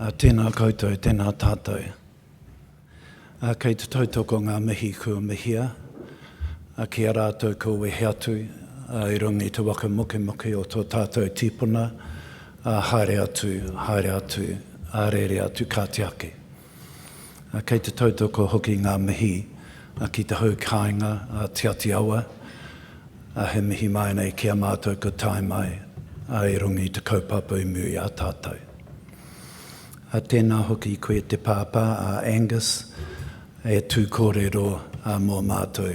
Tēnā koutou, tēnā tātou. Kei te tautoko ngā mihi kua mihia, ki a rātou ko wehe atu, I rungi te waka muke o tō tātou tīpuna, haere atu, ārere atu kātiake. Kei te tautoko hoki ngā mihi, ki te hau kāinga, te Aotearoa, he mihi mai nei ki a mātou ko tai mai, I rungi te kaupapa I muri a tātou. Tēnā hoki koe te pāpā a Angus, e tū kōrero mō mātou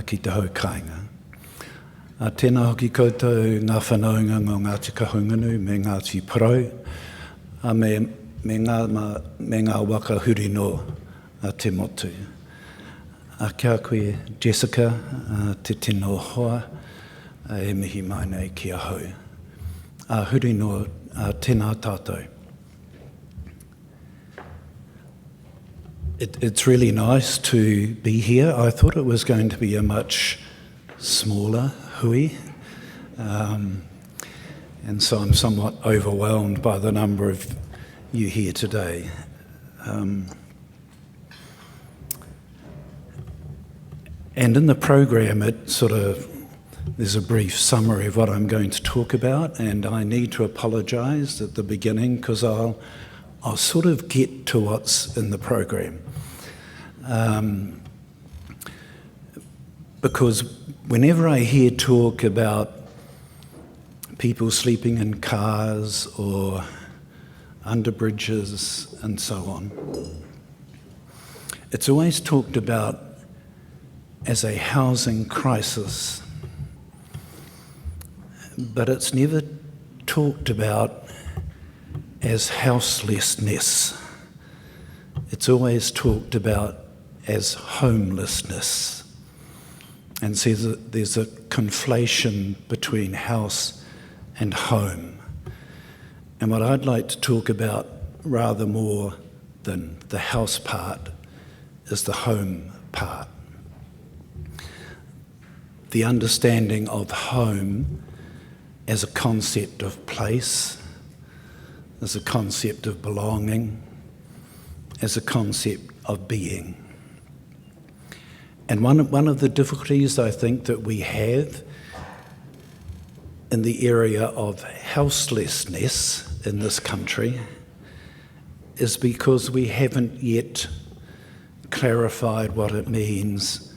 ki te hau kāinga. Tēnā hoki koutou ngā whanaunga ngō Ngāti Kahungunu me Ngāti Parau, me ngā waka huri no te motu. Kia koe Jessica, te tino hoa, e mihi mai nei ki a hau. Huri no tēnā tātou. It's really nice to be here. I thought it was going to be a much smaller hui, and so I'm somewhat overwhelmed by the number of you here today. And in the program, there's a brief summary of what I'm going to talk about, and I need to apologise at the beginning because I'll sort of get to what's in the program. Because whenever I hear talk about people sleeping in cars or under bridges and so on, it's always talked about as a housing crisis, but it's never talked about as houselessness. It's always talked about as homelessness. And so there's a conflation between house and home. And what I'd like to talk about rather more than the house part is the home part. The understanding of home as a concept of place, as a concept of belonging, as a concept of being. And one of the difficulties I think that we have in the area of houselessness in this country is because we haven't yet clarified what it means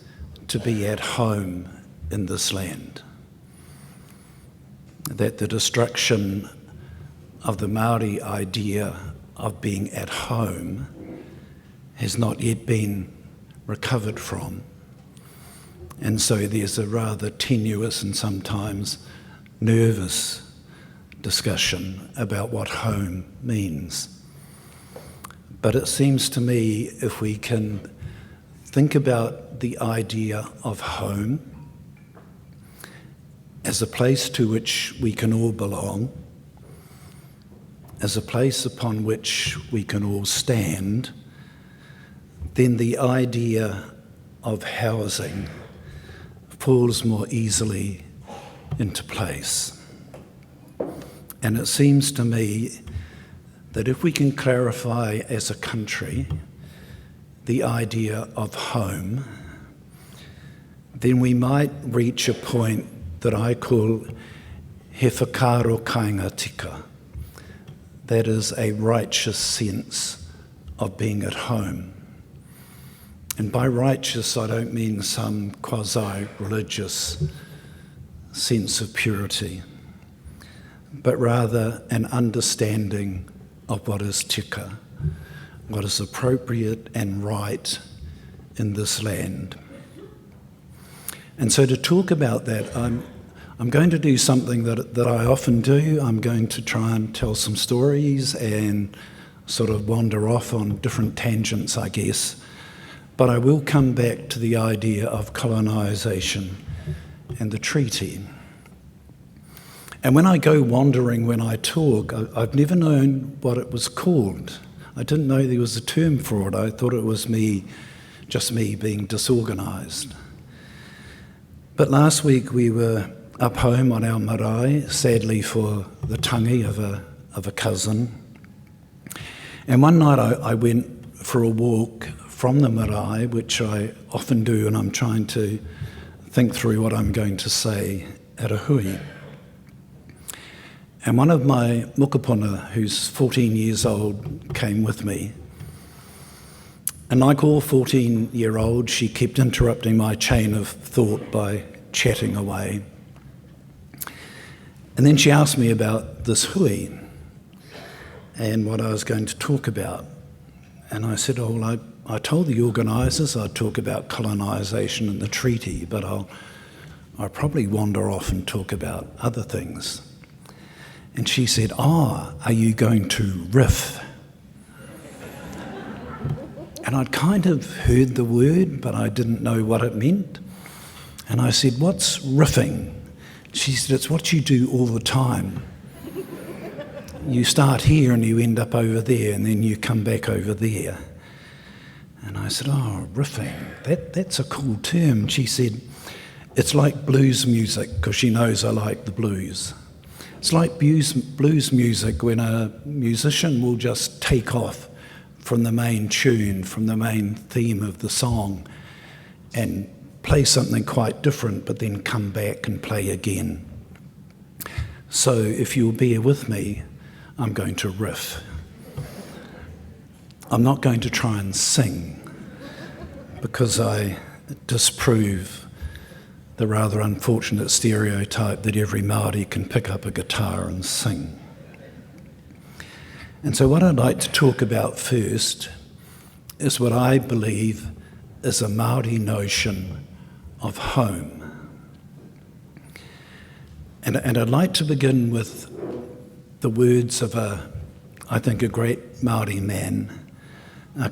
to be at home in this land. That the destruction of the Māori idea of being at home has not yet been recovered from. And so there's a rather tenuous and sometimes nervous discussion about what home means. But it seems to me if we can think about the idea of home as a place to which we can all belong, as a place upon which we can all stand, then the idea of housing falls more easily into place. And it seems to me that if we can clarify as a country the idea of home, then we might reach a point that I call he whakaaro kāinga tika. That is a righteous sense of being at home. And by righteous, I don't mean some quasi-religious sense of purity, but rather an understanding of what is tika, what is appropriate and right in this land. And so to talk about that, I'm going to do something that I often do. I'm going to try and tell some stories and sort of wander off on different tangents, I guess. But I will come back to the idea of colonisation and the treaty. And when I go wandering when I talk, I've never known what it was called. I didn't know there was a term for it. I thought it was just me being disorganised. But last week we were up home on our marae, sadly for the tangi of a cousin. And one night I went for a walk from the marae, which I often do, and I'm trying to think through what I'm going to say at a hui. And one of my mokopuna, who's 14 years old, came with me. And like all 14-year-olds, she kept interrupting my chain of thought by chatting away. And then she asked me about this hui and what I was going to talk about. And I said, oh, well, I told the organisers I'd talk about colonisation and the treaty, but I'll probably wander off and talk about other things. And she said, are you going to riff? And I'd kind of heard the word, but I didn't know what it meant. And I said, what's riffing? She said, it's what you do all the time. You start here and you end up over there, and then you come back over there. And I said, oh, riffing, that's a cool term. She said, it's like blues music, because she knows I like the blues. It's like blues music when a musician will just take off from the main tune, from the main theme of the song, and play something quite different, but then come back and play again. So if you'll bear with me, I'm going to riff. I'm not going to try and sing, because I disprove the rather unfortunate stereotype that every Māori can pick up a guitar and sing. And so what I'd like to talk about first is what I believe is a Māori notion of home. And I'd like to begin with the words of I think a great Māori man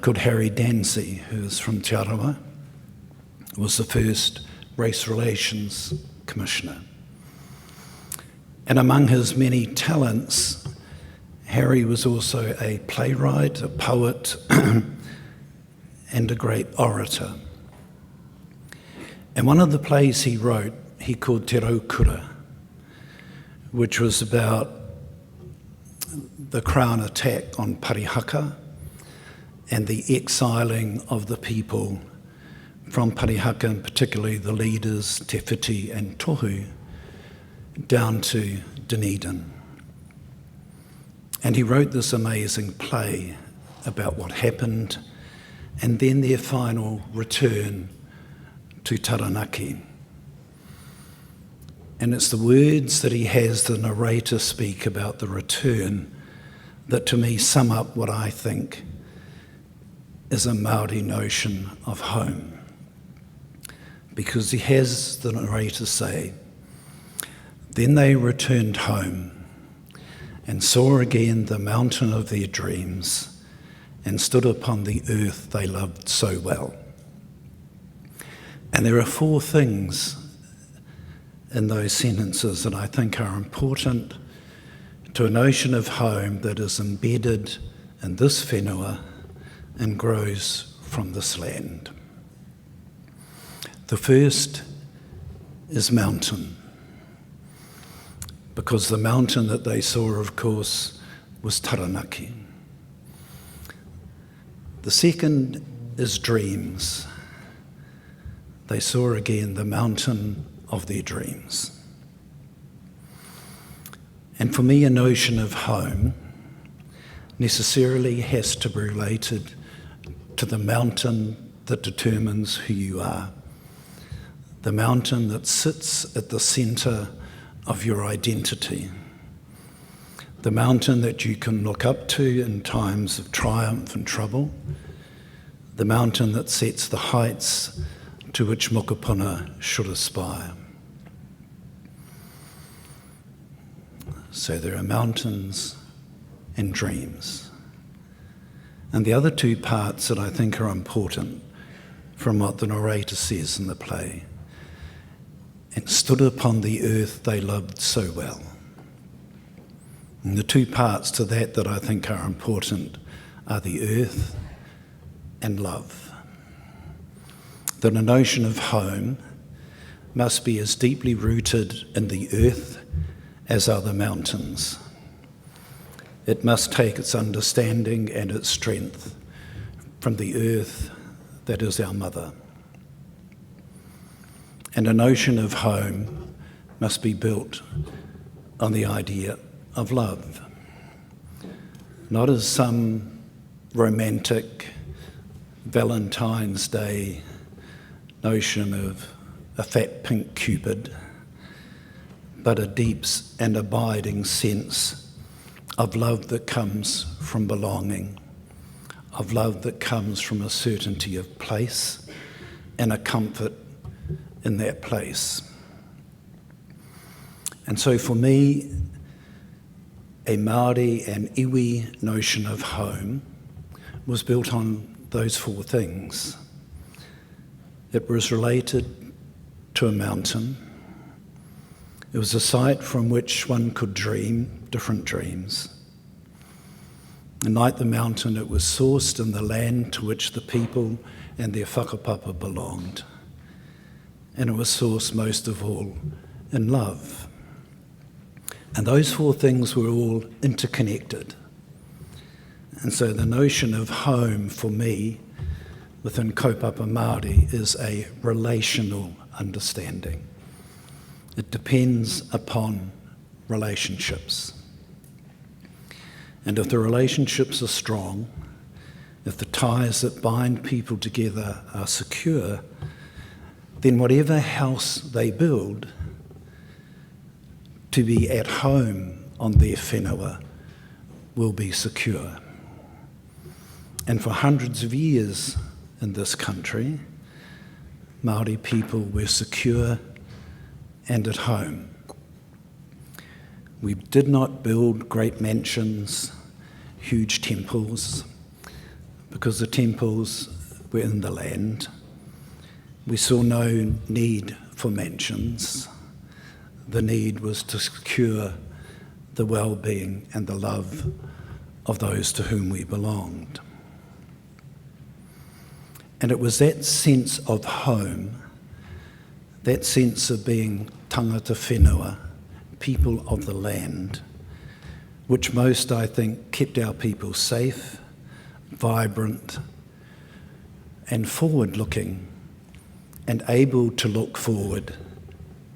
called Harry Dancy, who's from Te Tiriti, was the first Race Relations Commissioner. And among his many talents, Harry was also a playwright, a poet, and a great orator. And one of the plays he wrote, he called Te Raukura, which was about the Crown attack on Parihaka and the exiling of the people from Parihaka, and particularly the leaders, Te Whiti and Tohu, down to Dunedin. And he wrote this amazing play about what happened and then their final return to Taranaki. And it's the words that he has the narrator speak about the return that to me sum up what I think is a Māori notion of home. Because he has the narrator say, then they returned home and saw again the mountain of their dreams and stood upon the earth they loved so well. And there are four things in those sentences that I think are important to a notion of home that is embedded in this whenua and grows from this land. The first is mountain, because the mountain that they saw, of course, was Taranaki. The second is dreams. They saw again the mountain of their dreams. And for me, a notion of home necessarily has to be related to the mountain that determines who you are, the mountain that sits at the centre of your identity, the mountain that you can look up to in times of triumph and trouble, the mountain that sets the heights to which mokopuna should aspire. So there are mountains and dreams. And the other two parts that I think are important from what the narrator says in the play, and stood upon the earth they loved so well. And the two parts to that I think are important are the earth and love. That a notion of home must be as deeply rooted in the earth as are the mountains. It must take its understanding and its strength from the earth that is our mother. And a notion of home must be built on the idea of love, not as some romantic Valentine's Day notion of a fat pink Cupid, but a deep and abiding sense of love that comes from belonging, of love that comes from a certainty of place and a comfort in that place. And so for me, a Māori and iwi notion of home was built on those four things. It was related to a mountain. It was a site from which one could dream different dreams. And like the mountain, it was sourced in the land to which the people and their whakapapa belonged. And it was sourced most of all in love. And those four things were all interconnected. And so the notion of home for me within kaupapa Māori is a relational understanding. It depends upon relationships. And if the relationships are strong, if the ties that bind people together are secure, then whatever house they build to be at home on their whenua will be secure. And for hundreds of years in this country, Māori people were secure and at home. We did not build great mansions, huge temples, because the temples were in the land. We saw no need for mansions. The need was to secure the well-being and the love of those to whom we belonged. And it was that sense of home, that sense of being tangata whenua, people of the land, which most, I think, kept our people safe, vibrant, and forward-looking, and able to look forward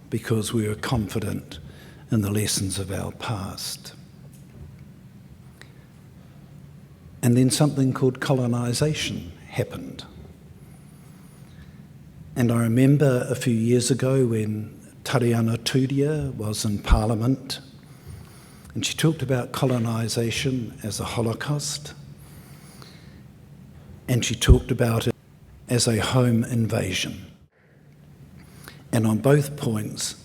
because we were confident in the lessons of our past. And then something called colonisation happened. And I remember a few years ago when Tariana Turia was in Parliament, and she talked about colonisation as a Holocaust, and she talked about it as a home invasion. And on both points,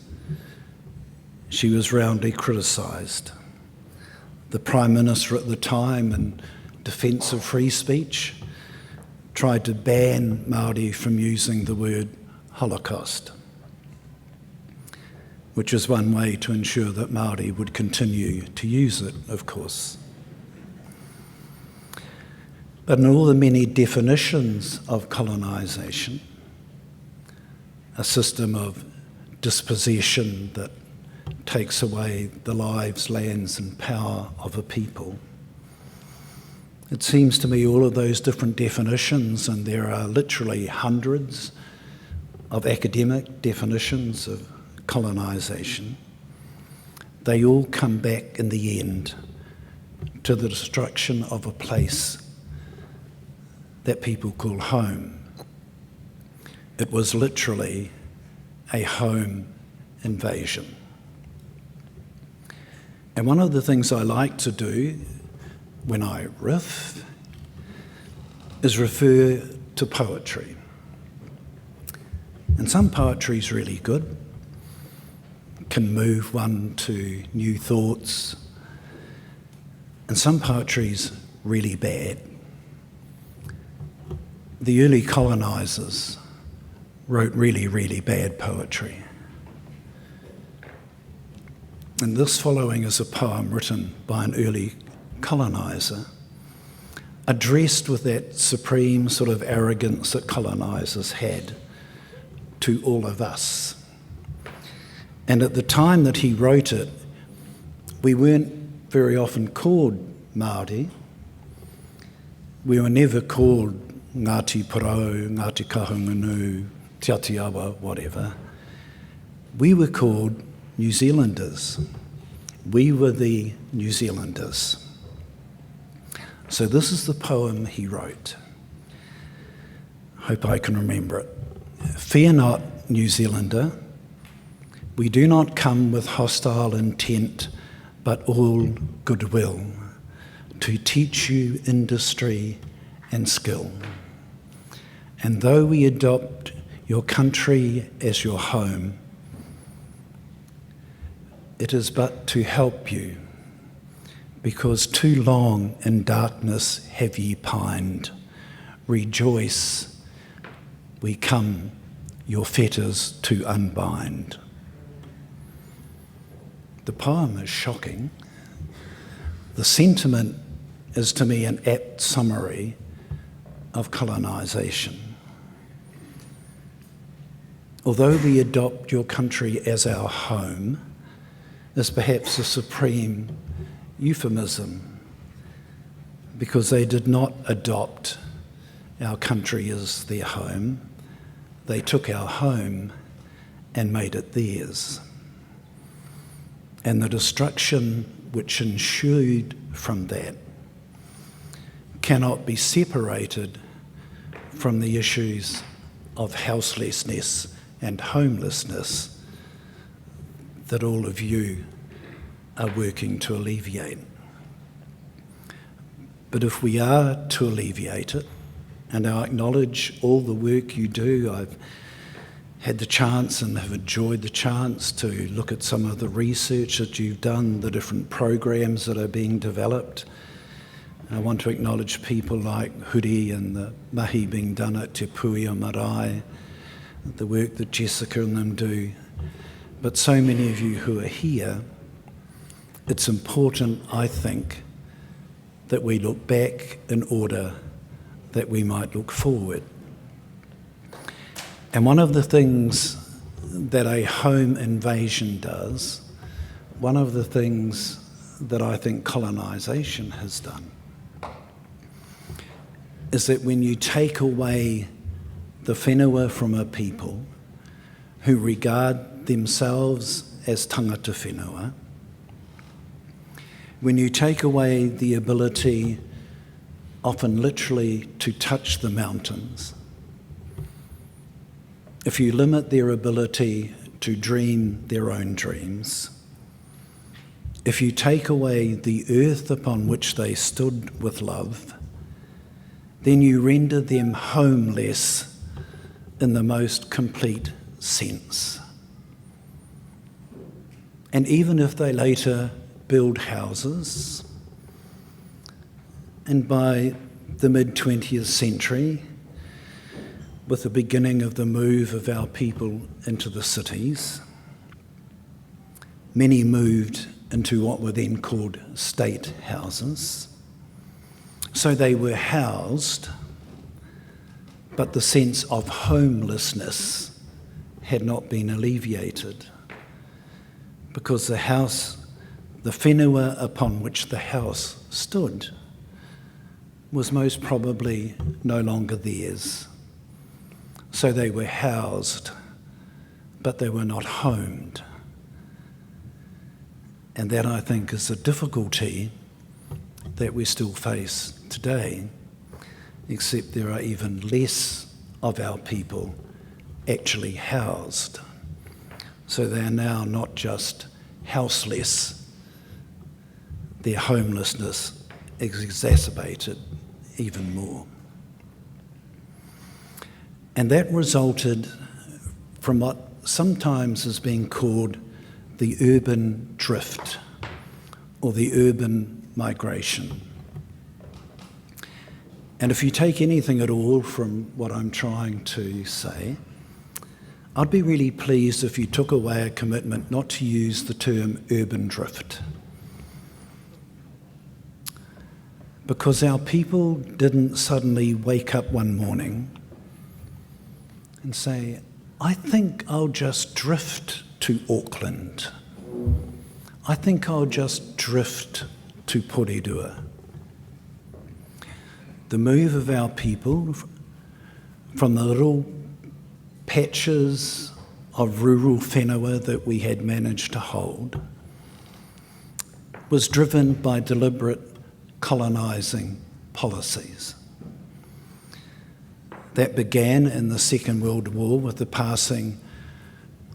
she was roundly criticised. The Prime Minister at the time, in defence of free speech, tried to ban Māori from using the word Holocaust, which is one way to ensure that Māori would continue to use it, of course. But in all the many definitions of colonisation, a system of dispossession that takes away the lives, lands and power of a people, it seems to me all of those different definitions, and there are literally hundreds of academic definitions of colonisation, they all come back in the end to the destruction of a place that people call home. It was literally a home invasion. And one of the things I like to do when I riff is refer to poetry. And some poetry is really good, can move one to new thoughts, and some poetry is really bad. The early colonisers wrote really, really bad poetry. And this following is a poem written by an early coloniser, addressed with that supreme sort of arrogance that colonisers had to all of us. And at the time that he wrote it, we weren't very often called Māori. We were never called Ngāti Porou, Ngāti Kahungunu, Te Aotearoa, whatever. We were called New Zealanders. We were the New Zealanders. So this is the poem he wrote. Hope I can remember it. Fear not, New Zealander. We do not come with hostile intent, but all goodwill, to teach you industry and skill. And though we adopt your country as your home, it is but to help you, because too long in darkness have ye pined. Rejoice, we come your fetters to unbind. The poem is shocking. The sentiment is to me an apt summary of colonisation. Although we adopt your country as our home, is perhaps a supreme euphemism, because they did not adopt our country as their home. They took our home and made it theirs. And the destruction which ensued from that cannot be separated from the issues of houselessness and homelessness that all of you are working to alleviate. But if we are to alleviate it, and I acknowledge all the work you do, I've had the chance and have enjoyed the chance to look at some of the research that you've done, the different programs that are being developed. I want to acknowledge people like Huri and the mahi being done at Te Puia Marae, the work that Jessica and them do. But so many of you who are here, it's important, I think, that we look back in order that we might look forward. And one of the things that a home invasion does, one of the things that I think colonisation has done, is that when you take away the whenua from a people who regard themselves as tangata whenua, when you take away the ability, often literally, to touch the mountains, if you limit their ability to dream their own dreams, if you take away the earth upon which they stood with love, then you render them homeless in the most complete sense. And even if they later build houses, and by the mid-20th century, with the beginning of the move of our people into the cities, many moved into what were then called state houses. So they were housed, but the sense of homelessness had not been alleviated, because the house, the whenua upon which the house stood, was most probably no longer theirs. So they were housed, but they were not homed. And that, I think, is a difficulty that we still face today, except there are even less of our people actually housed. So they are now not just houseless, their homelessness is exacerbated even more. And that resulted from what sometimes is being called the urban drift or the urban migration. And if you take anything at all from what I'm trying to say, I'd be really pleased if you took away a commitment not to use the term urban drift. Because our people didn't suddenly wake up one morning and say, I think I'll just drift to Auckland. I think I'll just drift to Porirua. the move of our people from the little patches of rural whenua that we had managed to hold was driven by deliberate colonising policies. That began in the Second World War with the passing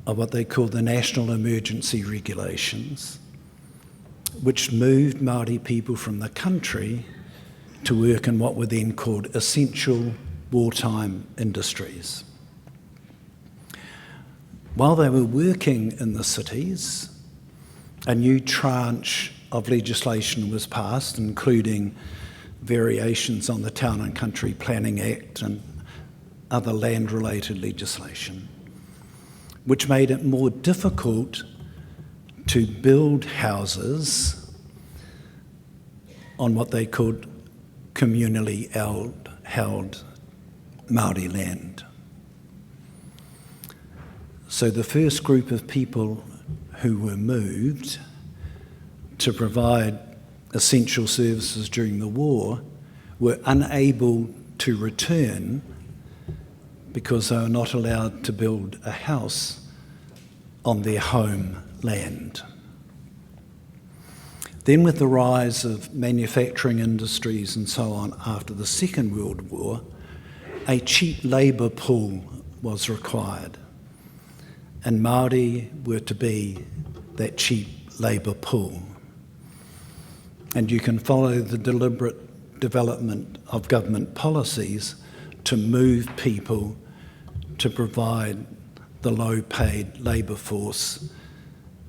of what they called the National Emergency Regulations, which moved Māori people from the country to work in what were then called essential wartime industries. While they were working in the cities, a new tranche of legislation was passed, including variations on the Town and Country Planning Act and other land-related legislation, which made it more difficult to build houses on what they called communally held Māori land. So the first group of people who were moved to provide essential services during the war were unable to return because they were not allowed to build a house on their home land. Then with the rise of manufacturing industries and so on after the Second World War, a cheap labour pool was required, and Māori were to be that cheap labour pool. And you can follow the deliberate development of government policies to move people to provide the low-paid labour force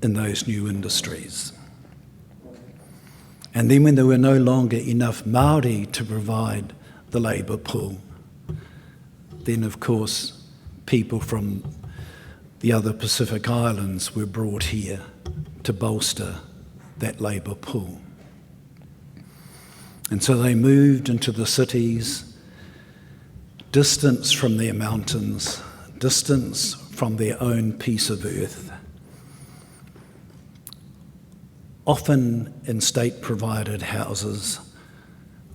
in those new industries. And then when there were no longer enough Māori to provide the labour pool, then of course people from the other Pacific Islands were brought here to bolster that labour pool. And so they moved into the cities, distance from their mountains, distance from their own piece of earth, often in state-provided houses,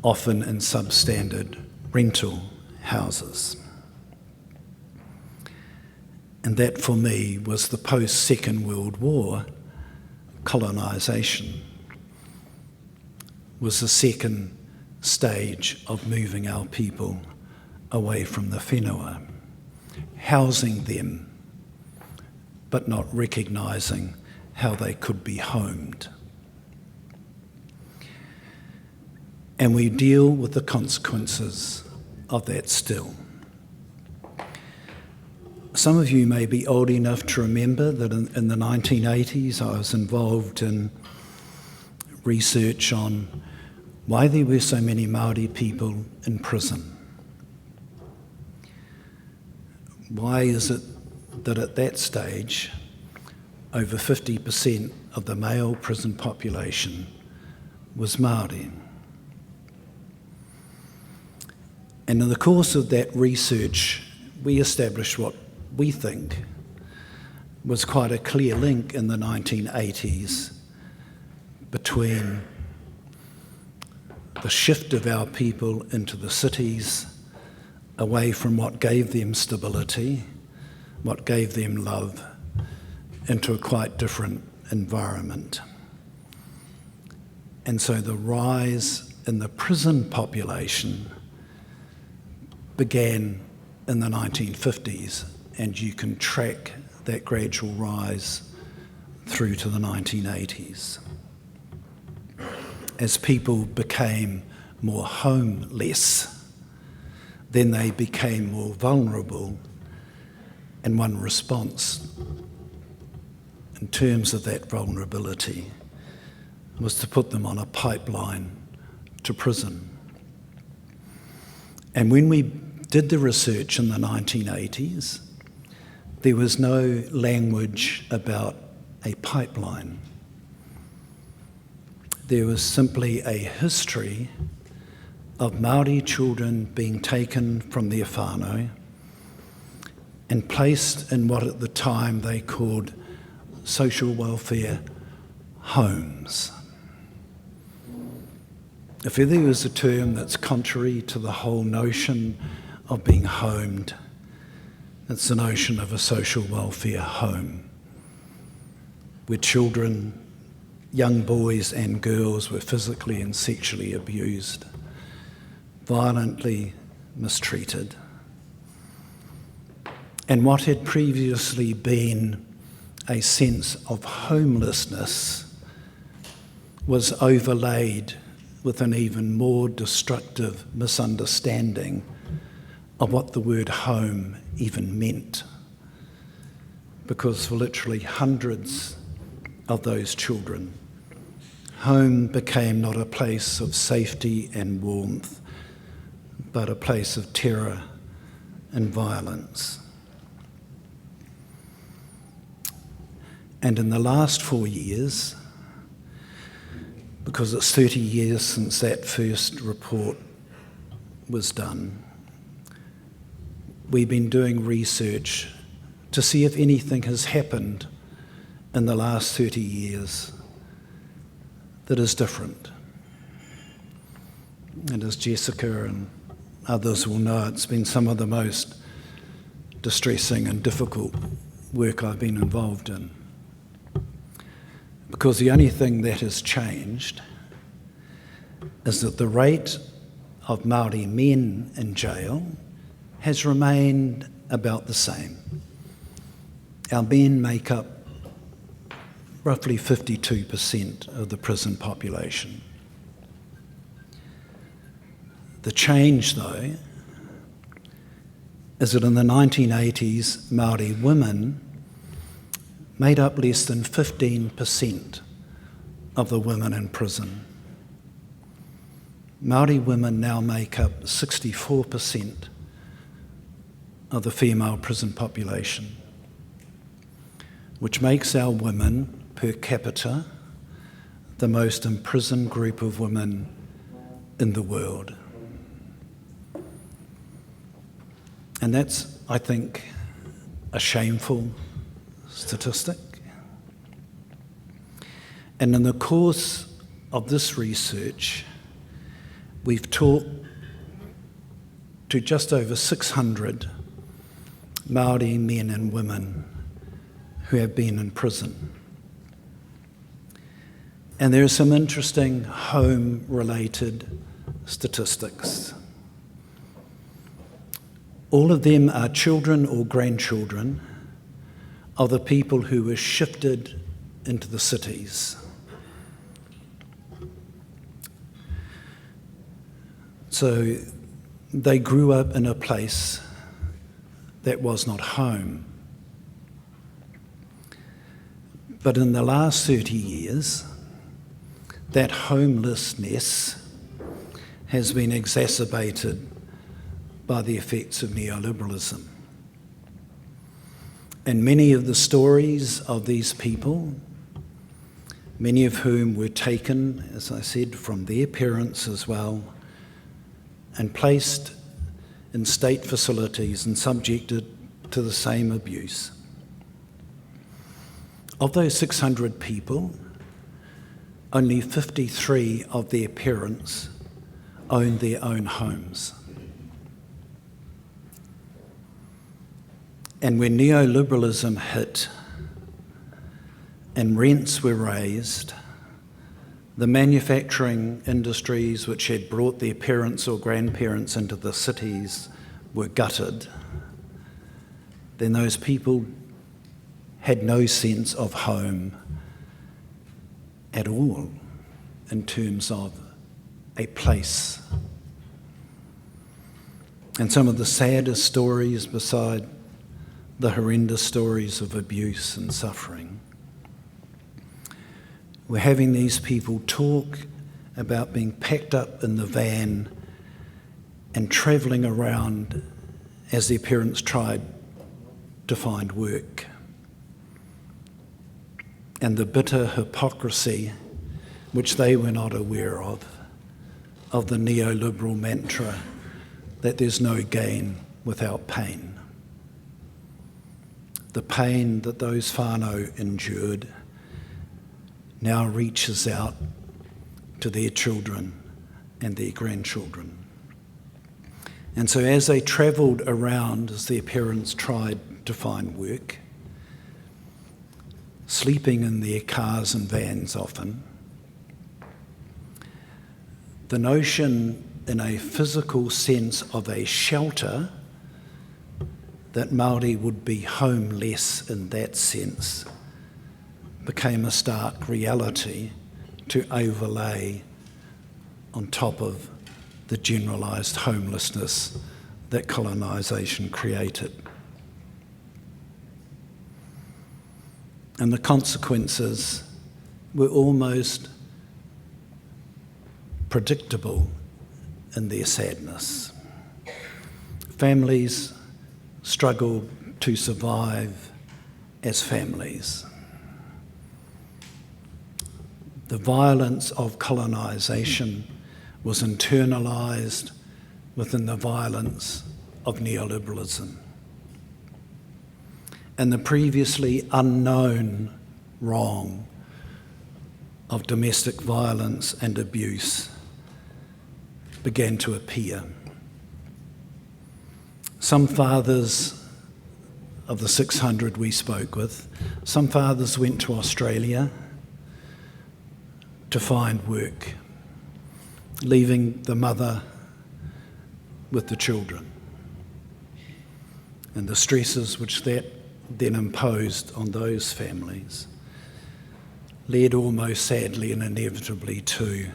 often in substandard rental houses. And that for me was the post-Second World War colonisation, was the second stage of moving our people away from the whenua, housing them, but not recognising how they could be homed. And we deal with the consequences of that still. Some of you may be old enough to remember that in the 1980s I was involved in research on why there were so many Māori people in prison. Why is it that at that stage over 50% of the male prison population was Māori? And in the course of that research, we established what we think was quite a clear link in the 1980s between the shift of our people into the cities, away from what gave them stability, what gave them love, into a quite different environment. And so the rise in the prison population began in the 1950s, and you can track that gradual rise through to the 1980s. As people became more homeless, then they became more vulnerable, and one response in terms of that vulnerability was to put them on a pipeline to prison. And when we did the research in the 1980s, there was no language about a pipeline. There was simply a history of Māori children being taken from their whānau and placed in what at the time they called social welfare homes. If there is a term that's contrary to the whole notion of being homed, it's the notion of a social welfare home, where children, young boys and girls were physically and sexually abused, violently mistreated. And what had previously been a sense of homelessness was overlaid with an even more destructive misunderstanding of what the word home even meant. Because for literally hundreds of those children, home became not a place of safety and warmth, but a place of terror and violence. And in the last 4 years, because it's 30 years since that first report was done, we've been doing research to see if anything has happened in the last 30 years that is different. And as Jessica and others will know, it's been some of the most distressing and difficult work I've been involved in. Because the only thing that has changed is that the rate of Māori men in jail has remained about the same. Our men make up roughly 52% of the prison population. The change, though, is that in the 1980s, Māori women made up less than 15% of the women in prison. Māori women now make up 64% of the female prison population, which makes our women per capita the most imprisoned group of women in the world. And that's, I think, a shameful statistic. And in the course of this research, we've talked to just over 600 Māori men and women who have been in prison. And there are some interesting home-related statistics. All of them are children or grandchildren of the people who were shifted into the cities. So they grew up in a place that was not home. But in the last 30 years, that homelessness has been exacerbated by the effects of neoliberalism. And many of the stories of these people, many of whom were taken, as I said, from their parents as well, and placed in state facilities and subjected to the same abuse. Of those 600 people, only 53 of their parents owned their own homes. And when neoliberalism hit and rents were raised, the manufacturing industries which had brought their parents or grandparents into the cities were gutted, then those people had no sense of home at all in terms of a place. And some of the saddest stories, beside the horrendous stories of abuse and suffering, we're having these people talk about being packed up in the van and travelling around as their parents tried to find work. And the bitter hypocrisy, which they were not aware of the neoliberal mantra that there's no gain without pain. The pain that those whānau endured now reaches out to their children and their grandchildren. And so as they travelled around, as their parents tried to find work, sleeping in their cars and vans often, the notion in a physical sense of a shelter, that Māori would be homeless in that sense, became a stark reality to overlay on top of the generalised homelessness that colonisation created. And the consequences were almost predictable in their sadness. Families struggled to survive as families. The violence of colonisation was internalised within the violence of neoliberalism. And the previously unknown wrong of domestic violence and abuse began to appear. Some fathers of the 600 we spoke with, some fathers went to Australia to find work, leaving the mother with the children, and the stresses which that then imposed on those families led almost sadly and inevitably to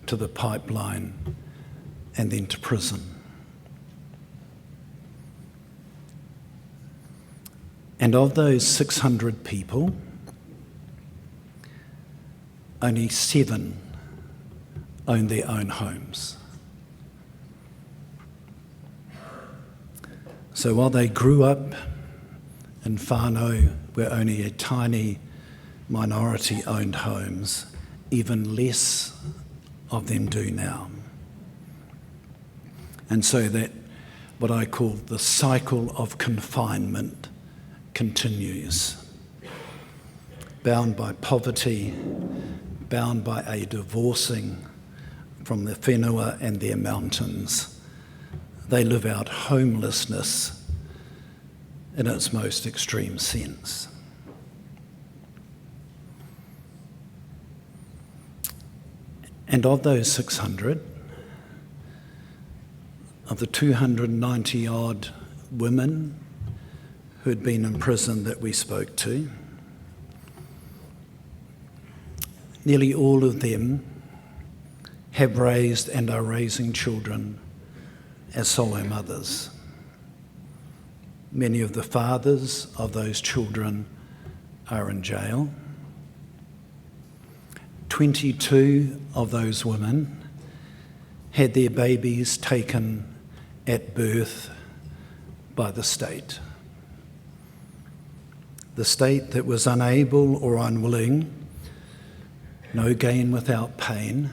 the pipeline and then to prison. And of those 600 people, only 7 own their own homes. So while they grew up in whānau where only a tiny minority owned homes, even less of them do now. And so that what I call the cycle of confinement continues. Bound by poverty, bound by a divorcing from the whenua and their mountains, they live out homelessness in its most extreme sense. And of those 600, of the 290 odd women who had been in prison that we spoke to, nearly all of them have raised and are raising children as solo mothers. Many of the fathers of those children are in jail. 22 of those women had their babies taken at birth by the state. The state that was unable or unwilling, no gain without pain,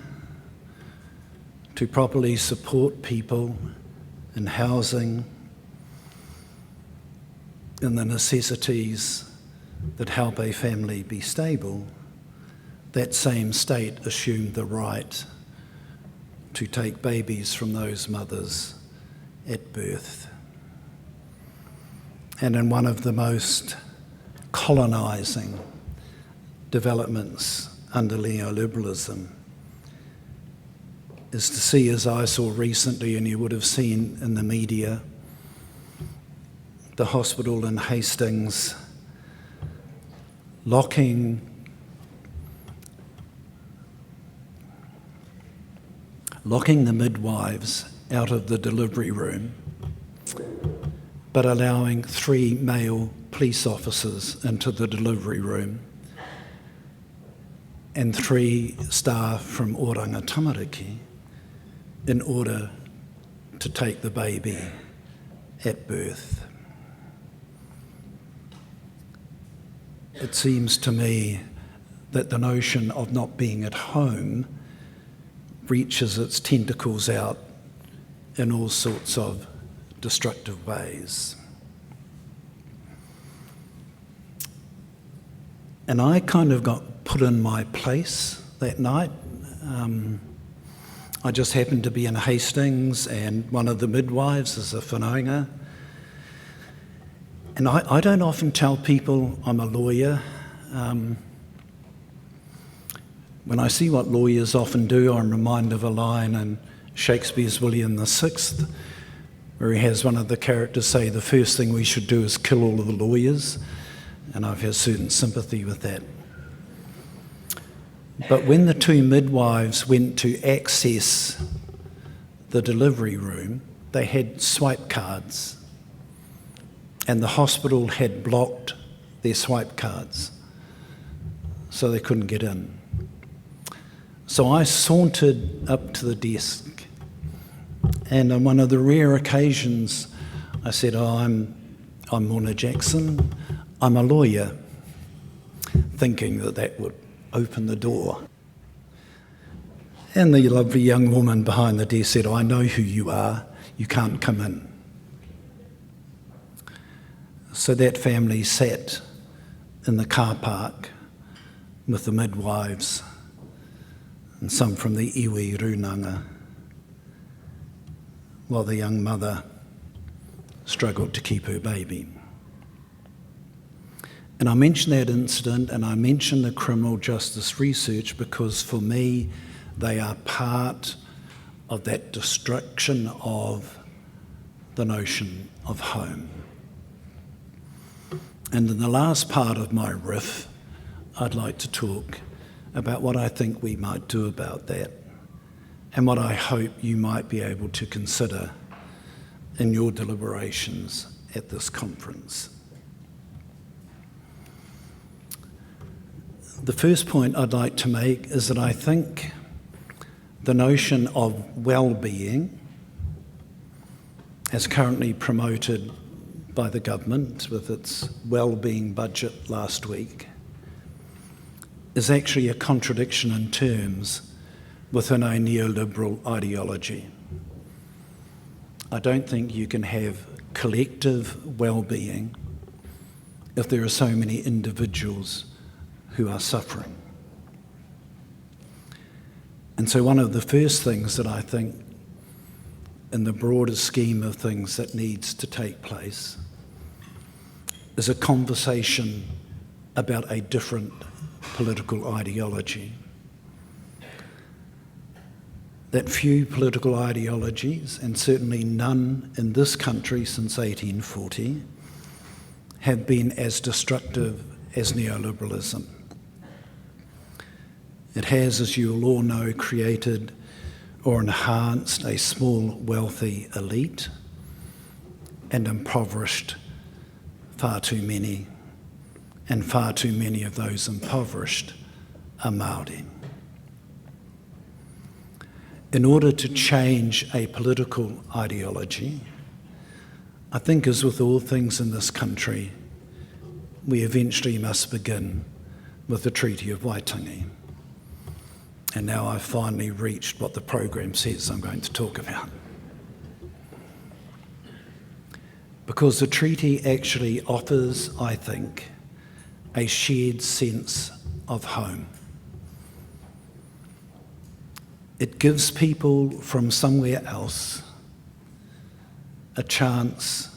to properly support people in housing, in the necessities that help a family be stable. That same state assumed the right to take babies from those mothers at birth. And in one of the most colonising developments under neoliberalism is to see, as I saw recently, and you would have seen in the media, the hospital in Hastings locking the midwives out of the delivery room, but allowing 3 male police officers into the delivery room and 3 staff from Oranga Tamariki in order to take the baby at birth. It seems to me that the notion of not being at home reaches its tentacles out in all sorts of destructive ways. And I kind of got put in my place that night. I just happened to be in Hastings, and one of the midwives is a whanaunga. And I don't often tell people I'm a lawyer. When I see what lawyers often do, I'm reminded of a line in Shakespeare's William VI, where he has one of the characters say, the first thing we should do is kill all of the lawyers, and I've had certain sympathy with that. But when the two midwives went to access the delivery room, they had swipe cards, and the hospital had blocked their swipe cards, so they couldn't get in. So I sauntered up to the desk, and on one of the rare occasions I said, I'm Moana Jackson, I'm a lawyer, thinking that would open the door. And the lovely young woman behind the desk said, I know who you are, you can't come in. So that family sat in the car park with the midwives and some from the iwi runanga, while the young mother struggled to keep her baby. And I mention that incident, and I mention the criminal justice research because for me they are part of that destruction of the notion of home. And in the last part of my riff, I'd like to talk about what I think we might do about that, and what I hope you might be able to consider in your deliberations at this conference. The first point I'd like to make is that I think the notion of well-being, as currently promoted by the government with its well-being budget last week, is actually a contradiction in terms within a neoliberal ideology. I don't think you can have collective well-being if there are so many individuals who are suffering. And so one of the first things that I think in the broader scheme of things that needs to take place is a conversation about a different political ideology. That few political ideologies, and certainly none in this country since 1840, have been as destructive as neoliberalism. It has, as you will all know, created or enhanced a small, wealthy elite and impoverished far too many, and far too many of those impoverished are Māori. In order to change a political ideology, I think as with all things in this country, we eventually must begin with the Treaty of Waitangi. And now I've finally reached what the program says I'm going to talk about. Because the treaty actually offers, I think, a shared sense of home. It gives people from somewhere else a chance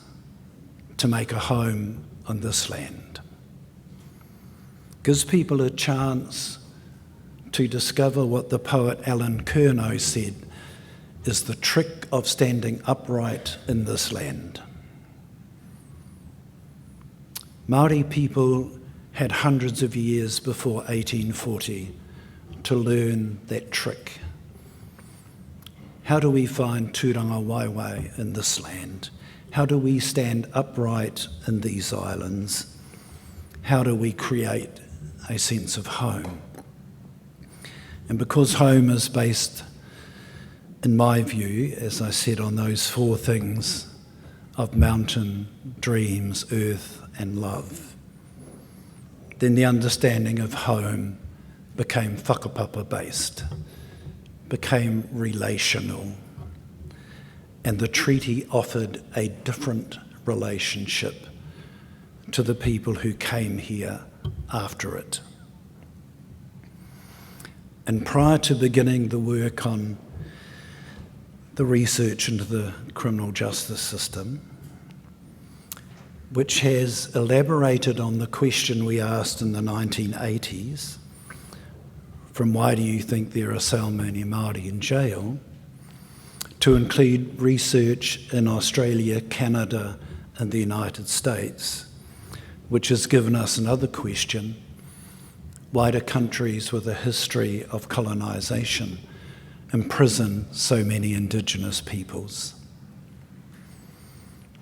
to make a home on this land. Gives people a chance to discover what the poet Alan Curnow said is the trick of standing upright in this land. Māori people had hundreds of years before 1840 to learn that trick. How do we find tūranga waiwai in this land? How do we stand upright in these islands? How do we create a sense of home? And because home is based, in my view, as I said, on those four things of mountain, dreams, earth, and love, then the understanding of home became whakapapa-based, became relational, and the treaty offered a different relationship to the people who came here after it. And prior to beginning the work on the research into the criminal justice system, which has elaborated on the question we asked in the 1980s, from why do you think there are so many Māori in jail, to include research in Australia, Canada, and the United States, which has given us another question: why do countries with a history of colonisation imprison so many Indigenous peoples?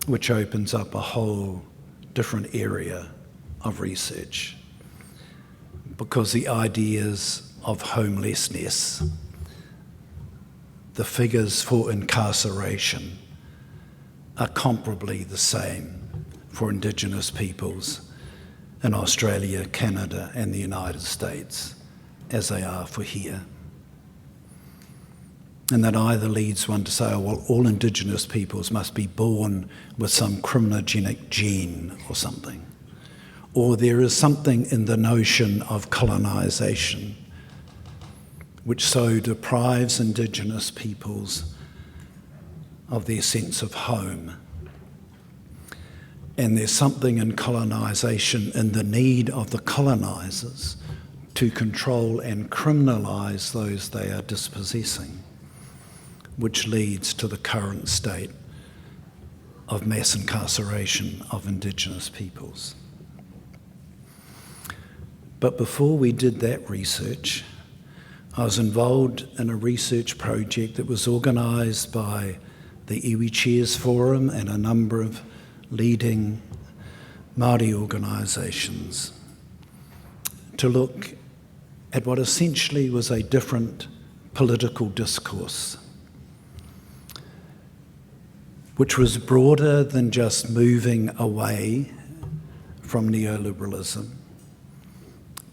Which opens up a whole different area of research, because the ideas of homelessness, the figures for incarceration, are comparably the same for Indigenous peoples in Australia, Canada, and the United States as they are for here. And that either leads one to say, oh, well, all Indigenous peoples must be born with some criminogenic gene or something. Or there is something in the notion of colonisation which so deprives Indigenous peoples of their sense of home. And there's something in colonisation in the need of the colonisers to control and criminalise those they are dispossessing, which leads to the current state of mass incarceration of Indigenous peoples. But before we did that research, I was involved in a research project that was organised by the Iwi Chairs Forum and a number of leading Māori organisations to look at what essentially was a different political discourse, which was broader than just moving away from neoliberalism,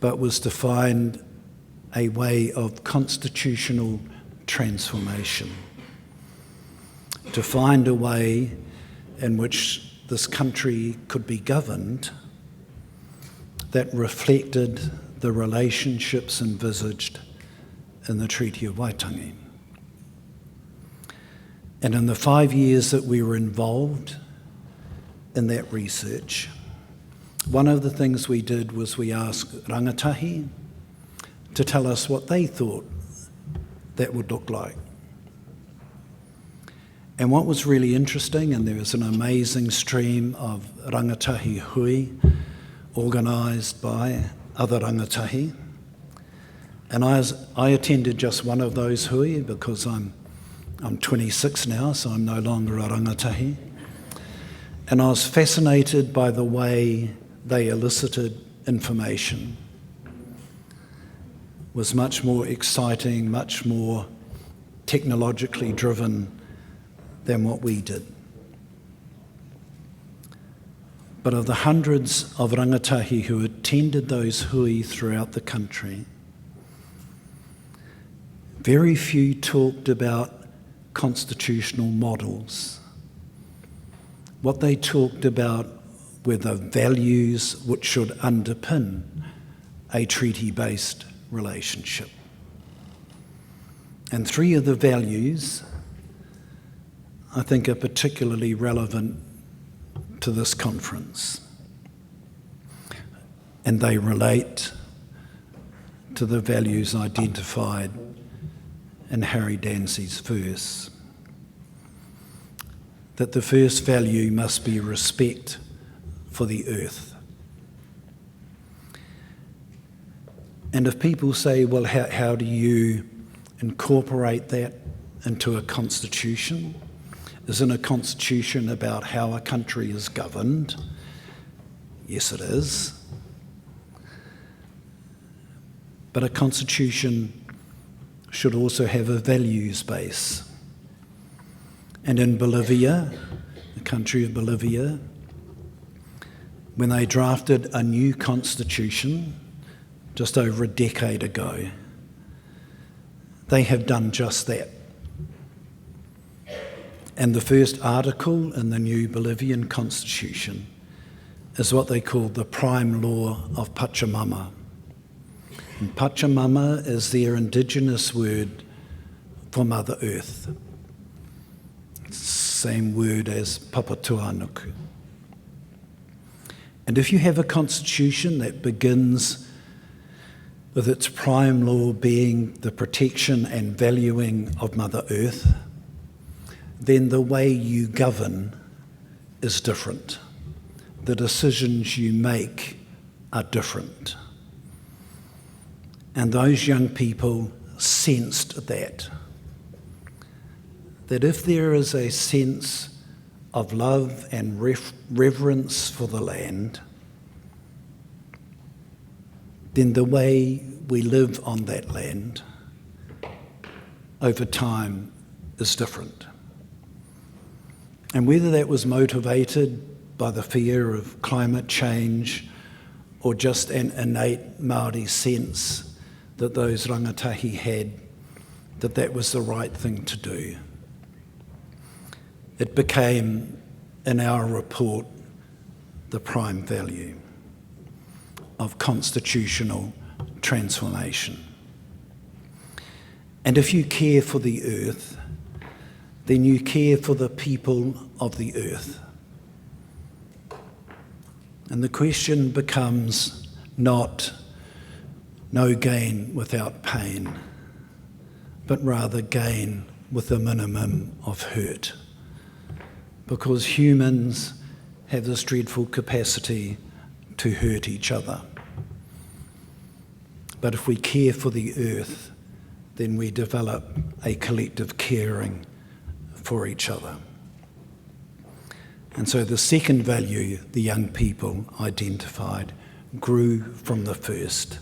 but was to find a way of constitutional transformation, to find a way in which this country could be governed that reflected the relationships envisaged in the Treaty of Waitangi. And in the 5 years that we were involved in that research, one of the things we did was we asked rangatahi to tell us what they thought that would look like. And what was really interesting, and there was an amazing stream of rangatahi hui organised by other rangatahi, and I attended just one of those hui because I'm 26 now, so I'm no longer a rangatahi. And I was fascinated by the way they elicited information. It was much more exciting, much more technologically driven than what we did. But of the hundreds of rangatahi who attended those hui throughout the country, very few talked about constitutional models. What they talked about were the values which should underpin a treaty-based relationship. And three of the values I think are particularly relevant to this conference. And they relate to the values identified in Harry Dancy's verse. That the first value must be respect for the earth. And if people say, well, how do you incorporate that into a constitution? Isn't a constitution about how a country is governed? Yes, it is. But a constitution should also have a values base. And in Bolivia, the country of Bolivia, when they drafted a new constitution just over a decade ago, they have done just that. And the first article in the new Bolivian constitution is what they call the Prime Law of Pachamama. And Pachamama is their indigenous word for Mother Earth. same word as papatuanuku. And if you have a constitution that begins with its prime law being the protection and valuing of Mother Earth, then the way you govern is different. The decisions you make are different. And those young people sensed that if there is a sense of love and reverence for the land, then the way we live on that land over time is different. And whether that was motivated by the fear of climate change or just an innate Māori sense that those rangatahi had, that was the right thing to do, it became, in our report, the prime value of constitutional transformation. And if you care for the earth, then you care for the people of the earth. And the question becomes not no gain without pain, but rather gain with a minimum of hurt. Because humans have this dreadful capacity to hurt each other. But if we care for the earth, then we develop a collective caring for each other. And so the second value the young people identified grew from the first.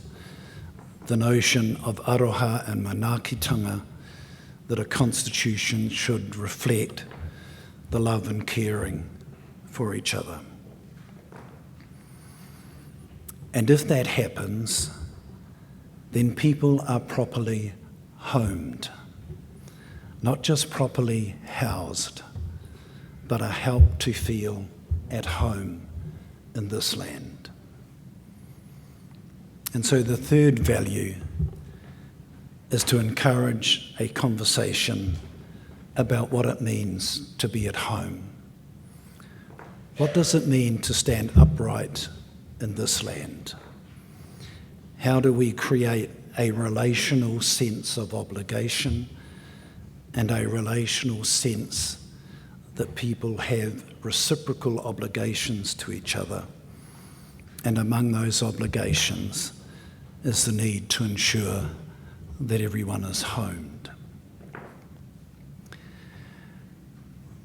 The notion of aroha and manaakitanga, that a constitution should reflect the love and caring for each other. And if that happens, then people are properly homed, not just properly housed, but are helped to feel at home in this land. And so the third value is to encourage a conversation about what it means to be at home. What does it mean to stand upright in this land? How do we create a relational sense of obligation and a relational sense that people have reciprocal obligations to each other? And among those obligations is the need to ensure that everyone is homed.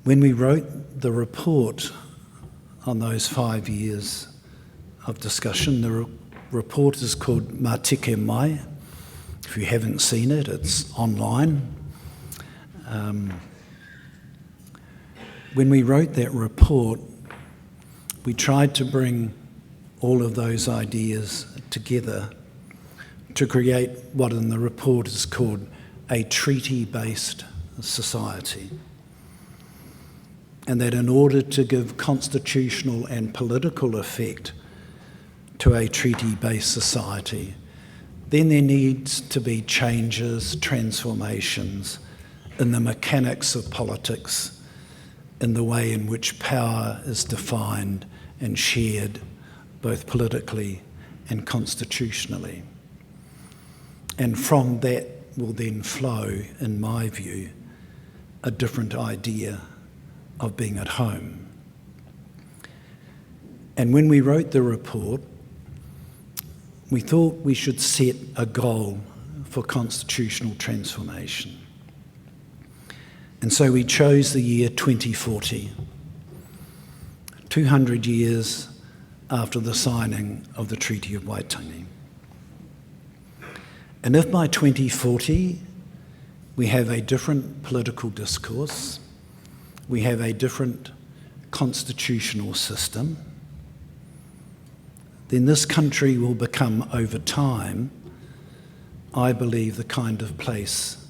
When we wrote the report on those 5 years of discussion, the report is called Mā Tike Mai. If you haven't seen it, it's online. When we wrote that report, we tried to bring all of those ideas together to create what in the report is called a treaty-based society. And that in order to give constitutional and political effect to a treaty-based society, then there needs to be changes, transformations in the mechanics of politics, in the way in which power is defined and shared, both politically and constitutionally. And from that will then flow, in my view, a different idea of being at home. And when we wrote the report, we thought we should set a goal for constitutional transformation. And so we chose the year 2040, 200 years after the signing of the Treaty of Waitangi. And if by 2040 we have a different political discourse, we have a different constitutional system, then this country will become, over time, I believe, the kind of place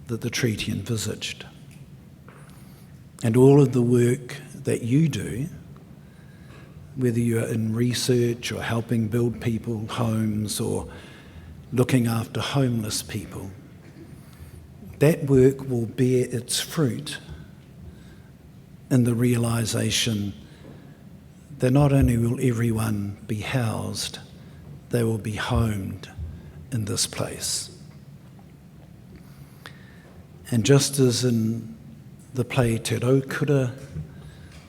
that the treaty envisaged. And all of the work that you do, whether you're in research or helping build people homes or looking after homeless people, that work will bear its fruit in the realisation that not only will everyone be housed, they will be homed in this place. And just as in the play Te Raukura,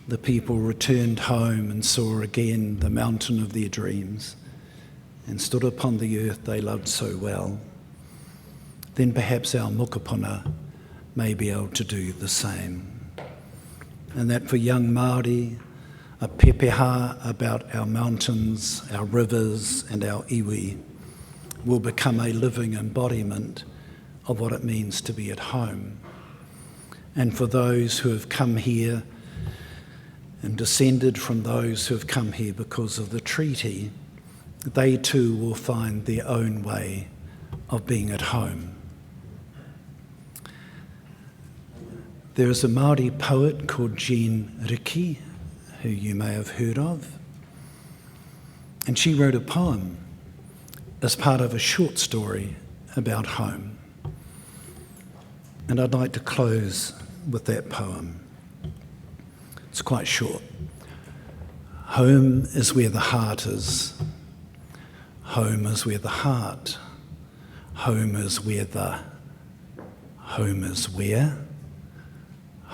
the people returned home and saw again the mountain of their dreams and stood upon the earth they loved so well, then perhaps our mokopuna may be able to do the same. And that for young Māori, a pepeha about our mountains, our rivers and our iwi will become a living embodiment of what it means to be at home. And for those who have come here and descended from those who have come here because of the treaty, they too will find their own way of being at home. There is a Maori poet called Te Tiriti, who you may have heard of, and she wrote a poem as part of a short story about home. And I'd like to close with that poem. It's quite short. Home is where the heart is. Home is where the heart. Home is where the... Home is where?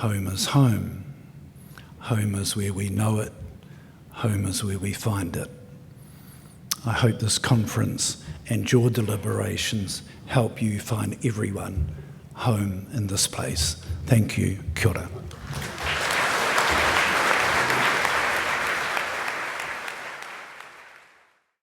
Home is home. Home is where we know it. Home is where we find it. I hope this conference and your deliberations help you find everyone home in this place. Thank you. Kia ora.